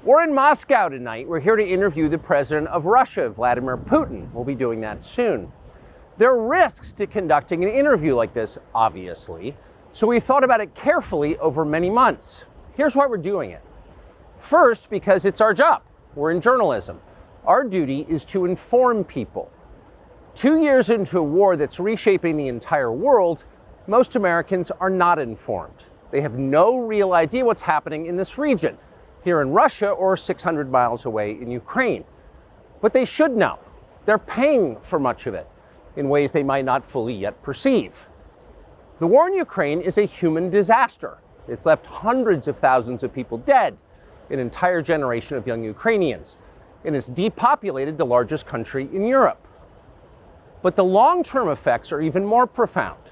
We're in Moscow tonight. We're here to interview the president of Russia, Vladimir Putin. We'll be doing that soon. There are risks to conducting an interview like this, obviously, so we thought about it carefully over many months. Here's why we're doing it. First, because it's our job. We're in journalism. Our duty is to inform people. 2 years into a war that's reshaping the entire world, most Americans are not informed. They have no real idea what's happening in this region, here in Russia or 600 miles away in Ukraine. But they should know. They're paying for much of it in ways they might not fully yet perceive. The war in Ukraine is a human disaster. It's left hundreds of thousands of people dead, an entire generation of young Ukrainians, and it's depopulated the largest country in Europe. But the long-term effects are even more profound.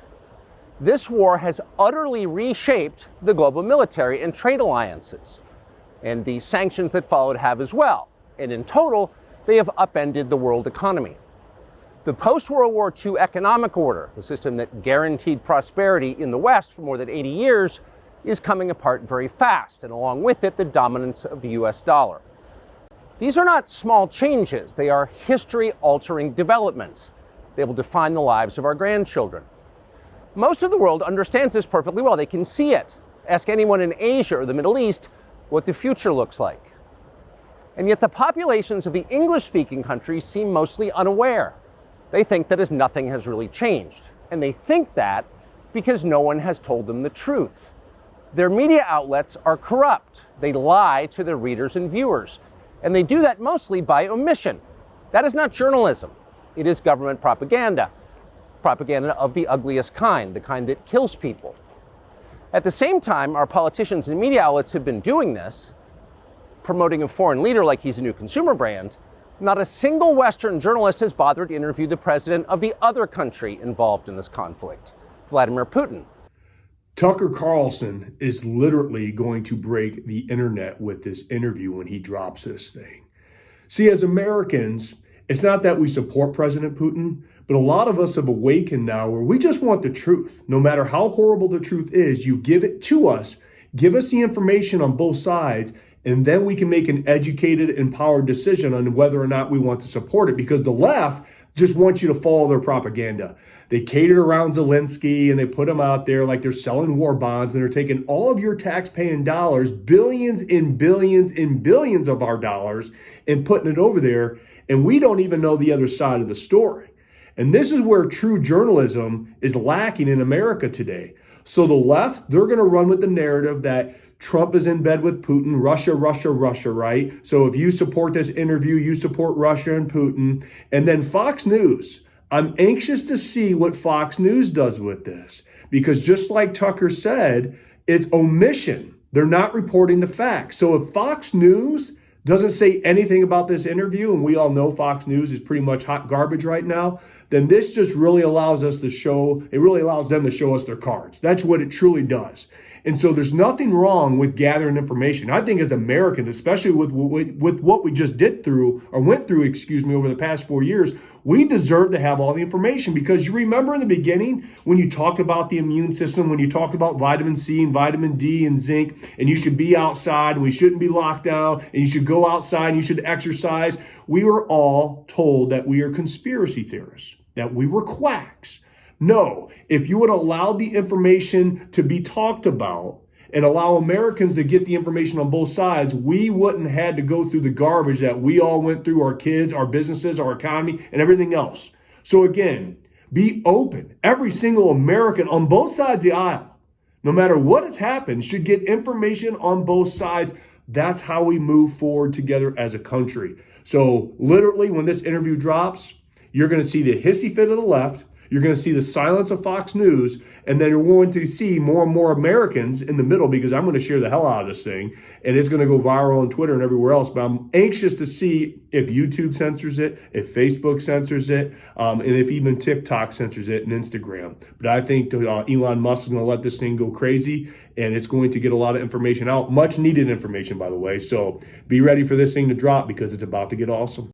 This war has utterly reshaped the global military and trade alliances, and the sanctions that followed have as well. And in total, they have upended the world economy. The post-World War II economic order, the system that guaranteed prosperity in the West for more than 80 years, is coming apart very fast, and along with it, the dominance of the US dollar. These are not small changes. They are history-altering developments. They will define the lives of our grandchildren. Most of the world understands this perfectly well. They can see it. Ask anyone in Asia or the Middle East what the future looks like. And yet the populations of the English-speaking countries seem mostly unaware. They think that as nothing has really changed. And they think that because no one has told them the truth. Their media outlets are corrupt. They lie to their readers and viewers. And they do that mostly by omission. That is not journalism. It is government propaganda. Propaganda of the ugliest kind, the kind that kills people. At the same time, our politicians and media outlets have been doing this, promoting a foreign leader like he's a new consumer brand. Not a single Western journalist has bothered to interview the president of the other country involved in this conflict, Vladimir Putin. Tucker Carlson is literally going to break the internet with this interview when he drops this thing. See, as Americans, it's not that we support President Putin, but a lot of us have awakened now where we just want the truth. No matter how horrible the truth is, you give it to us, give us the information on both sides, and then we can make an educated, empowered decision on whether or not we want to support it, because the left just wants you to follow their propaganda. They catered around Zelensky and they put him out there like they're selling war bonds, and they're taking all of your tax-paying dollars, billions and billions and billions of our dollars, and putting it over there, and we don't even know the other side of the story. And this is where true journalism is lacking in America today. So the left, they're going to run with the narrative that Trump is in bed with Putin, Russia, Russia, Russia, right? So if you support this interview, you support Russia and Putin. And then Fox News, I'm anxious to see what Fox News does with this, because just like Tucker said, it's omission. They're not reporting the facts. So if Fox News doesn't say anything about this interview, and we all know Fox News is pretty much hot garbage right now, then this just really allows us to show, it really allows them to show us their cards. That's what it truly does. And so there's nothing wrong with gathering information. I think as Americans, especially with what we just went through, over the past 4 years, we deserve to have all the information, because you remember in the beginning when you talked about the immune system, when you talked about vitamin C and vitamin D and zinc, and you should be outside and we shouldn't be locked down and you should go outside and you should exercise. We were all told that we are conspiracy theorists, that we were quacks. No, if you would allow the information to be talked about and allow Americans to get the information on both sides, we wouldn't have had to go through the garbage that we all went through, our kids, our businesses, our economy, and everything else. So again, be open. Every single American on both sides of the aisle, no matter what has happened, should get information on both sides. That's how we move forward together as a country. So literally, when this interview drops, you're going to see the hissy fit of the left. You're going to see the silence of Fox News, and then you're going to see more and more Americans in the middle, because I'm going to share the hell out of this thing, and it's going to go viral on Twitter and everywhere else. But I'm anxious to see if YouTube censors it, if Facebook censors it, and if even TikTok censors it, and Instagram. But I think Elon Musk is going to let this thing go crazy, and it's going to get a lot of information out, much needed information, by the way. So be ready for this thing to drop, because it's about to get awesome.